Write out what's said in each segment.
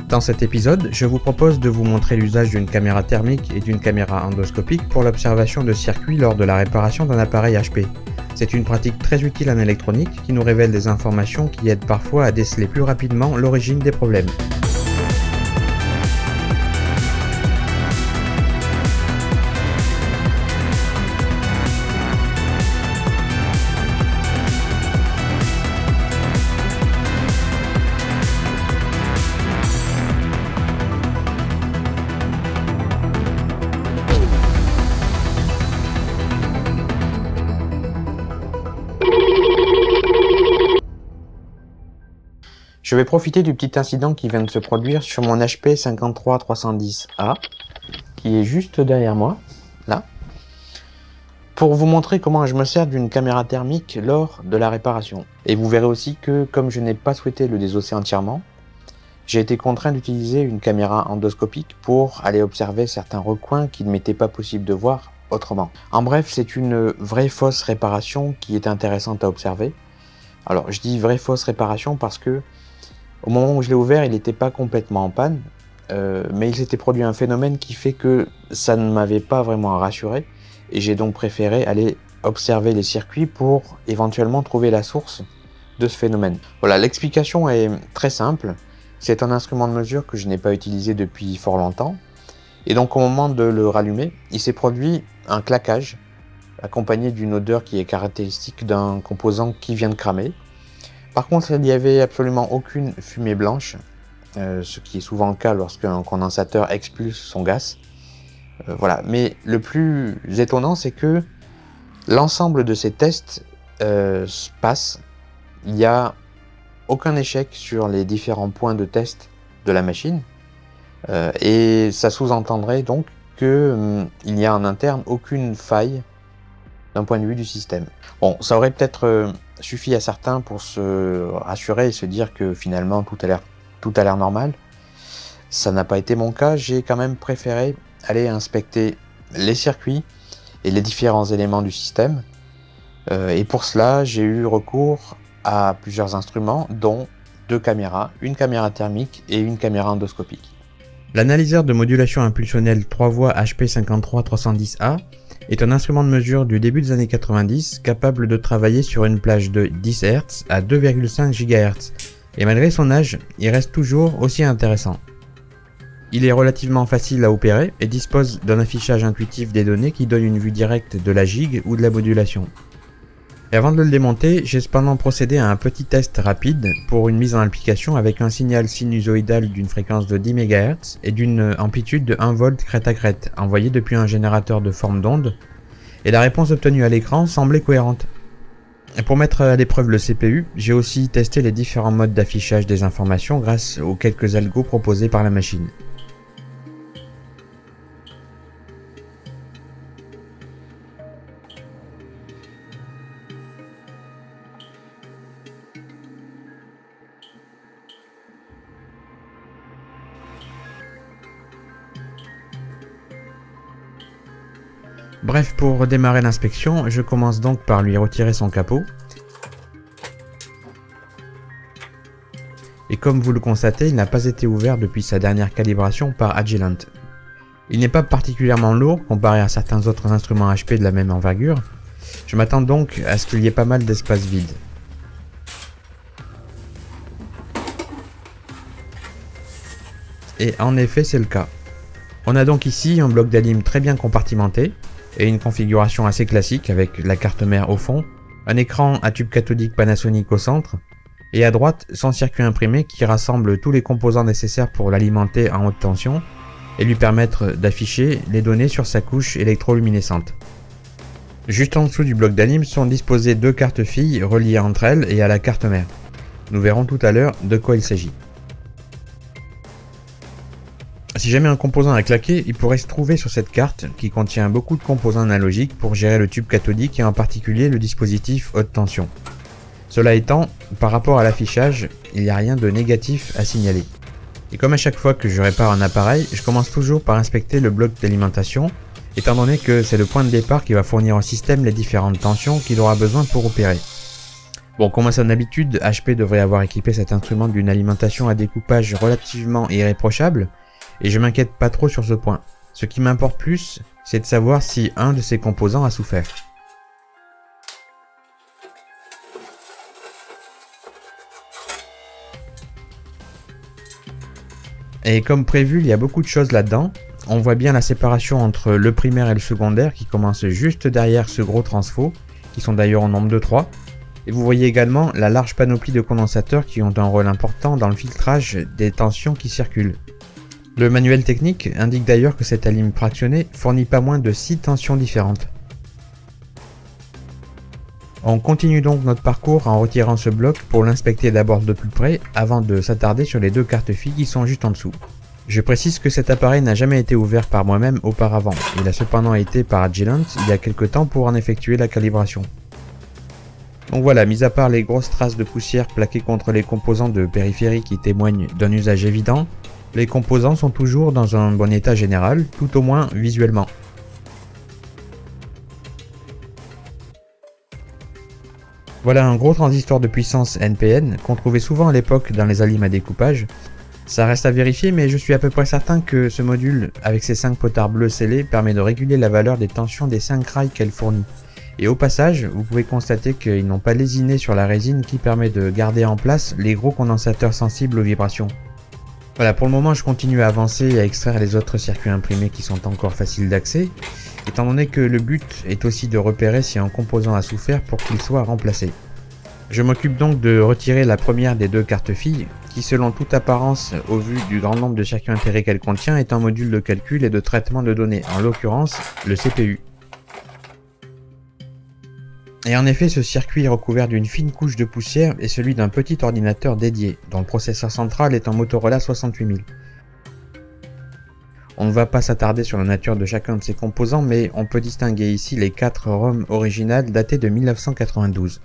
Dans cet épisode, je vous propose de vous montrer l'usage d'une caméra thermique et d'une caméra endoscopique pour l'observation de circuits lors de la réparation d'un appareil HP. C'est une pratique très utile en électronique qui nous révèle des informations qui aident parfois à déceler plus rapidement l'origine des problèmes. Je vais profiter du petit incident qui vient de se produire sur mon HP 53310A, qui est juste derrière moi, là, pour vous montrer comment je me sers d'une caméra thermique lors de la réparation. Et vous verrez aussi que, comme je n'ai pas souhaité le désosser entièrement, j'ai été contraint d'utiliser une caméra endoscopique pour aller observer certains recoins qu'il ne m'était pas possible de voir autrement. En bref, c'est une vraie fausse réparation qui est intéressante à observer. Alors, je dis vraie fausse réparation parce que au moment où je l'ai ouvert, il n'était pas complètement en panne, mais il s'était produit un phénomène qui fait que ça ne m'avait pas vraiment rassuré, et j'ai donc préféré aller observer les circuits pour éventuellement trouver la source de ce phénomène. Voilà, l'explication est très simple. C'est un instrument de mesure que je n'ai pas utilisé depuis fort longtemps, et donc au moment de le rallumer, il s'est produit un claquage, accompagné d'une odeur qui est caractéristique d'un composant qui vient de cramer. Par contre, il n'y avait absolument aucune fumée blanche, ce qui est souvent le cas lorsqu'un condensateur expulse son gaz. Voilà. Mais le plus étonnant, c'est que l'ensemble de ces tests se passe. Il n'y a aucun échec sur les différents points de test de la machine. Et ça sous-entendrait donc qu'il n'y a en interne aucune faille d'un point de vue du système. Bon, ça aurait peut-être suffit à certains pour se rassurer et se dire que finalement tout a l'air normal. Ça n'a pas été mon cas, j'ai quand même préféré aller inspecter les circuits et les différents éléments du système. Et pour cela, j'ai eu recours à plusieurs instruments, dont deux caméras, une caméra thermique et une caméra endoscopique. L'analyseur de modulation impulsionnelle 3 voies HP 53310A est un instrument de mesure du début des années 90 capable de travailler sur une plage de 10 Hz à 2,5 GHz, et malgré son âge, il reste toujours aussi intéressant. Il est relativement facile à opérer et dispose d'un affichage intuitif des données qui donne une vue directe de la gigue ou de la modulation. Et avant de le démonter, j'ai cependant procédé à un petit test rapide pour une mise en application avec un signal sinusoïdal d'une fréquence de 10 MHz et d'une amplitude de 1 V crête à crête, envoyé depuis un générateur de forme d'onde, et la réponse obtenue à l'écran semblait cohérente. Et pour mettre à l'épreuve le CPU, j'ai aussi testé les différents modes d'affichage des informations grâce aux quelques algos proposés par la machine. Bref, pour démarrer l'inspection, je commence donc par lui retirer son capot. Et comme vous le constatez, il n'a pas été ouvert depuis sa dernière calibration par Agilent. Il n'est pas particulièrement lourd comparé à certains autres instruments HP de la même envergure. Je m'attends donc à ce qu'il y ait pas mal d'espace vide. Et en effet, c'est le cas. On a donc ici un bloc d'alim très bien compartimenté, et une configuration assez classique avec la carte mère au fond, un écran à tube cathodique Panasonic au centre, et à droite son circuit imprimé qui rassemble tous les composants nécessaires pour l'alimenter en haute tension et lui permettre d'afficher les données sur sa couche électroluminescente. Juste en dessous du bloc d'alim sont disposées deux cartes filles reliées entre elles et à la carte mère. Nous verrons tout à l'heure de quoi il s'agit. Si jamais un composant a claqué, il pourrait se trouver sur cette carte qui contient beaucoup de composants analogiques pour gérer le tube cathodique et en particulier le dispositif haute tension. Cela étant, par rapport à l'affichage, il n'y a rien de négatif à signaler. Et comme à chaque fois que je répare un appareil, je commence toujours par inspecter le bloc d'alimentation, étant donné que c'est le point de départ qui va fournir au système les différentes tensions qu'il aura besoin pour opérer. Bon, comme à son habitude, HP devrait avoir équipé cet instrument d'une alimentation à découpage relativement irréprochable, et je m'inquiète pas trop sur ce point. Ce qui m'importe plus, c'est de savoir si un de ses composants a souffert. Et comme prévu, il y a beaucoup de choses là-dedans. On voit bien la séparation entre le primaire et le secondaire qui commence juste derrière ce gros transfo, qui sont d'ailleurs au nombre de 3. Et vous voyez également la large panoplie de condensateurs qui ont un rôle important dans le filtrage des tensions qui circulent. Le manuel technique indique d'ailleurs que cette alim fractionnée fournit pas moins de 6 tensions différentes. On continue donc notre parcours en retirant ce bloc pour l'inspecter d'abord de plus près avant de s'attarder sur les deux cartes filles qui sont juste en dessous. Je précise que cet appareil n'a jamais été ouvert par moi-même auparavant, il a cependant été par Agilent il y a quelques temps pour en effectuer la calibration. Donc voilà, mis à part les grosses traces de poussière plaquées contre les composants de périphérie qui témoignent d'un usage évident, les composants sont toujours dans un bon état général, tout au moins visuellement. Voilà un gros transistor de puissance NPN qu'on trouvait souvent à l'époque dans les alims à découpage. Ça reste à vérifier, mais je suis à peu près certain que ce module, avec ses 5 potards bleus scellés, permet de réguler la valeur des tensions des 5 rails qu'elle fournit. Et au passage, vous pouvez constater qu'ils n'ont pas lésiné sur la résine qui permet de garder en place les gros condensateurs sensibles aux vibrations. Voilà, pour le moment je continue à avancer et à extraire les autres circuits imprimés qui sont encore faciles d'accès, étant donné que le but est aussi de repérer si un composant a souffert pour qu'il soit remplacé. Je m'occupe donc de retirer la première des deux cartes filles, qui selon toute apparence, au vu du grand nombre de circuits intégrés qu'elle contient, est un module de calcul et de traitement de données, en l'occurrence le CPU. Et en effet, ce circuit est recouvert d'une fine couche de poussière est celui d'un petit ordinateur dédié, dont le processeur central est un Motorola 68000. On ne va pas s'attarder sur la nature de chacun de ces composants, mais on peut distinguer ici les 4 ROM originales datées de 1992.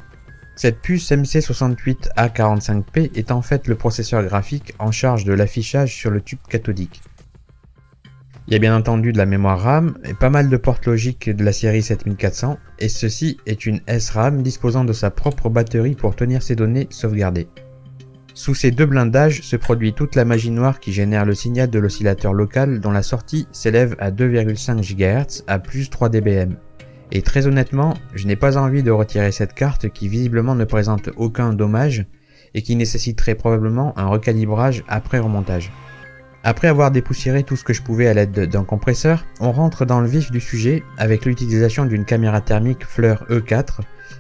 Cette puce MC68A45P est en fait le processeur graphique en charge de l'affichage sur le tube cathodique. Il y a bien entendu de la mémoire RAM et pas mal de portes logiques de la série 7400, et ceci est une SRAM disposant de sa propre batterie pour tenir ses données sauvegardées. Sous ces deux blindages se produit toute la magie noire qui génère le signal de l'oscillateur local dont la sortie s'élève à 2,5 GHz à plus 3 dBm. Et très honnêtement, je n'ai pas envie de retirer cette carte qui visiblement ne présente aucun dommage et qui nécessiterait probablement un recalibrage après remontage. Après avoir dépoussiéré tout ce que je pouvais à l'aide d'un compresseur, on rentre dans le vif du sujet avec l'utilisation d'une caméra thermique Fleur E4,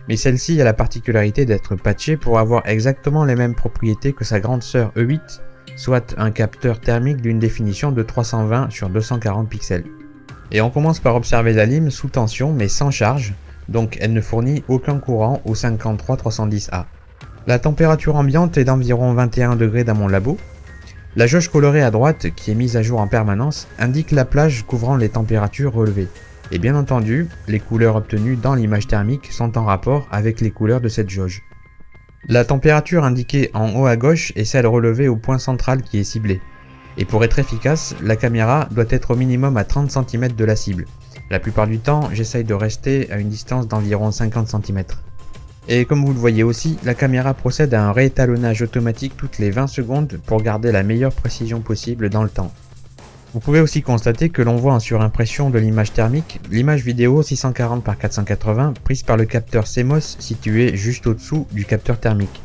mais celle-ci a la particularité d'être patchée pour avoir exactement les mêmes propriétés que sa grande sœur E8, soit un capteur thermique d'une définition de 320 sur 240 pixels. Et on commence par observer la lime sous tension mais sans charge, donc elle ne fournit aucun courant au 53310A. La température ambiante est d'environ 21 degrés dans mon labo. La jauge colorée à droite, qui est mise à jour en permanence, indique la plage couvrant les températures relevées. Et bien entendu, les couleurs obtenues dans l'image thermique sont en rapport avec les couleurs de cette jauge. La température indiquée en haut à gauche est celle relevée au point central qui est ciblé. Et pour être efficace, la caméra doit être au minimum à 30 cm de la cible. La plupart du temps, j'essaye de rester à une distance d'environ 50 cm. Et comme vous le voyez aussi, la caméra procède à un réétalonnage automatique toutes les 20 secondes pour garder la meilleure précision possible dans le temps. Vous pouvez aussi constater que l'on voit en surimpression de l'image thermique l'image vidéo 640 par 480 prise par le capteur CMOS situé juste au-dessous du capteur thermique.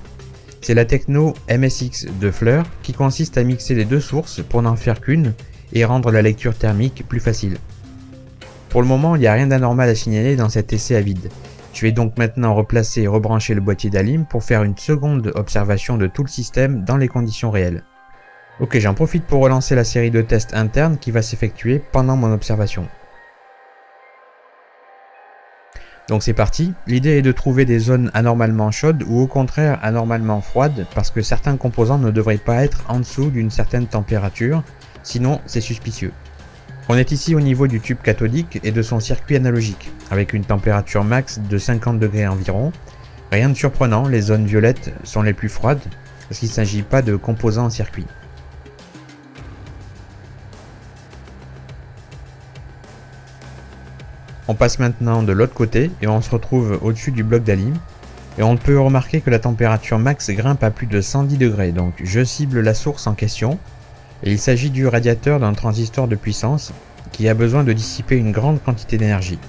C'est la techno MSX de Fleur qui consiste à mixer les deux sources pour n'en faire qu'une et rendre la lecture thermique plus facile. Pour le moment, il n'y a rien d'anormal à signaler dans cet essai à vide. Je vais donc maintenant replacer et rebrancher le boîtier d'alim pour faire une seconde observation de tout le système dans les conditions réelles. Ok, j'en profite pour relancer la série de tests internes qui va s'effectuer pendant mon observation. Donc c'est parti, l'idée est de trouver des zones anormalement chaudes ou au contraire anormalement froides parce que certains composants ne devraient pas être en dessous d'une certaine température, sinon c'est suspicieux. On est ici au niveau du tube cathodique et de son circuit analogique, avec une température max de 50 degrés environ. Rien de surprenant, les zones violettes sont les plus froides, parce qu'il ne s'agit pas de composants en circuit. On passe maintenant de l'autre côté et on se retrouve au-dessus du bloc d'alim. Et on peut remarquer que la température max grimpe à plus de 110 degrés, donc je cible la source en question, et il s'agit du radiateur d'un transistor de puissance qui a besoin de dissiper une grande quantité d'énergie.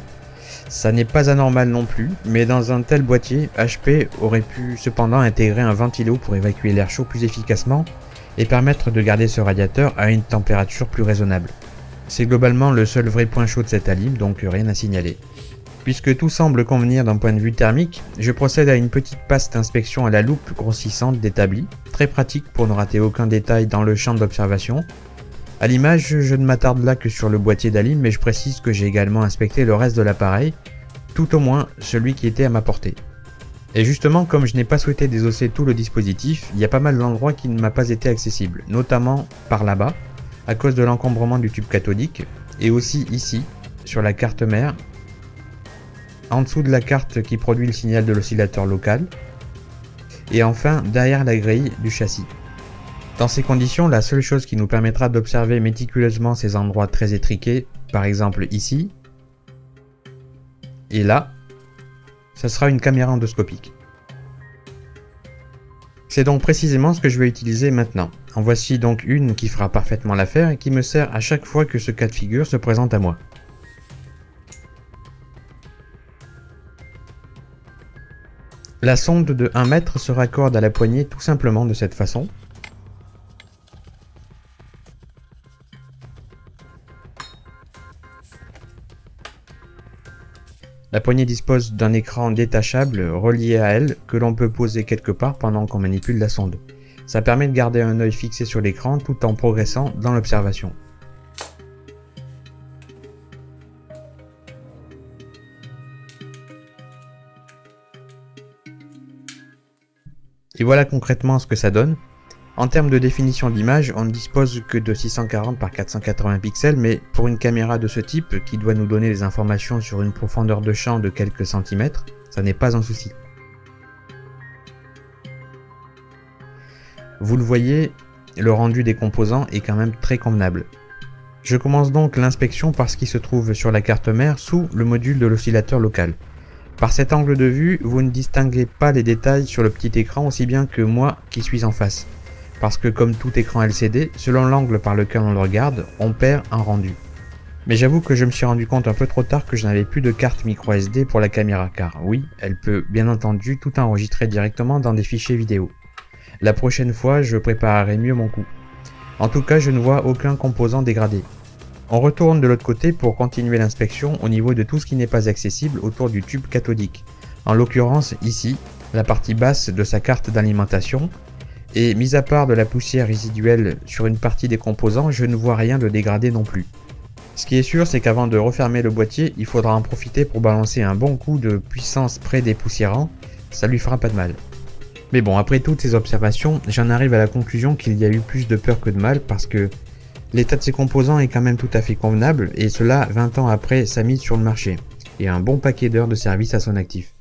Ça n'est pas anormal non plus, mais dans un tel boîtier, HP aurait pu cependant intégrer un ventilo pour évacuer l'air chaud plus efficacement et permettre de garder ce radiateur à une température plus raisonnable. C'est globalement le seul vrai point chaud de cette alim, donc rien à signaler. Puisque tout semble convenir d'un point de vue thermique, je procède à une petite passe d'inspection à la loupe grossissante d'établi, très pratique pour ne rater aucun détail dans le champ d'observation. À l'image, je ne m'attarde là que sur le boîtier d'alim, mais je précise que j'ai également inspecté le reste de l'appareil, tout au moins celui qui était à ma portée. Et justement, comme je n'ai pas souhaité désosser tout le dispositif, il y a pas mal d'endroits qui ne m'a pas été accessible, notamment par là-bas, à cause de l'encombrement du tube cathodique, et aussi ici, sur la carte mère, en dessous de la carte qui produit le signal de l'oscillateur local, et enfin derrière la grille du châssis. Dans ces conditions, la seule chose qui nous permettra d'observer méticuleusement ces endroits très étriqués, par exemple ici, et là, ce sera une caméra endoscopique. C'est donc précisément ce que je vais utiliser maintenant. En voici donc une qui fera parfaitement l'affaire et qui me sert à chaque fois que ce cas de figure se présente à moi. La sonde de 1 mètre se raccorde à la poignée tout simplement de cette façon. La poignée dispose d'un écran détachable relié à elle que l'on peut poser quelque part pendant qu'on manipule la sonde. Ça permet de garder un œil fixé sur l'écran tout en progressant dans l'observation. Et voilà concrètement ce que ça donne. En termes de définition d'image, on ne dispose que de 640 par 480 pixels, mais pour une caméra de ce type, qui doit nous donner des informations sur une profondeur de champ de quelques centimètres, ça n'est pas un souci. Vous le voyez, le rendu des composants est quand même très convenable. Je commence donc l'inspection par ce qui se trouve sur la carte mère sous le module de l'oscillateur local. Par cet angle de vue, vous ne distinguez pas les détails sur le petit écran aussi bien que moi qui suis en face. Parce que comme tout écran LCD, selon l'angle par lequel on le regarde, on perd un rendu. Mais j'avoue que je me suis rendu compte un peu trop tard que je n'avais plus de carte micro SD pour la caméra, car oui, elle peut bien entendu tout enregistrer directement dans des fichiers vidéo. La prochaine fois, je préparerai mieux mon coup. En tout cas, je ne vois aucun composant dégradé. On retourne de l'autre côté pour continuer l'inspection au niveau de tout ce qui n'est pas accessible autour du tube cathodique. En l'occurrence ici, la partie basse de sa carte d'alimentation, et mis à part de la poussière résiduelle sur une partie des composants, je ne vois rien de dégradé non plus. Ce qui est sûr, c'est qu'avant de refermer le boîtier, il faudra en profiter pour balancer un bon coup de puissance pré-dépoussiérant, ça lui fera pas de mal. Mais bon, après toutes ces observations, j'en arrive à la conclusion qu'il y a eu plus de peur que de mal parce que l'état de ces composants est quand même tout à fait convenable, et cela 20 ans après sa mise sur le marché, et un bon paquet d'heures de service à son actif.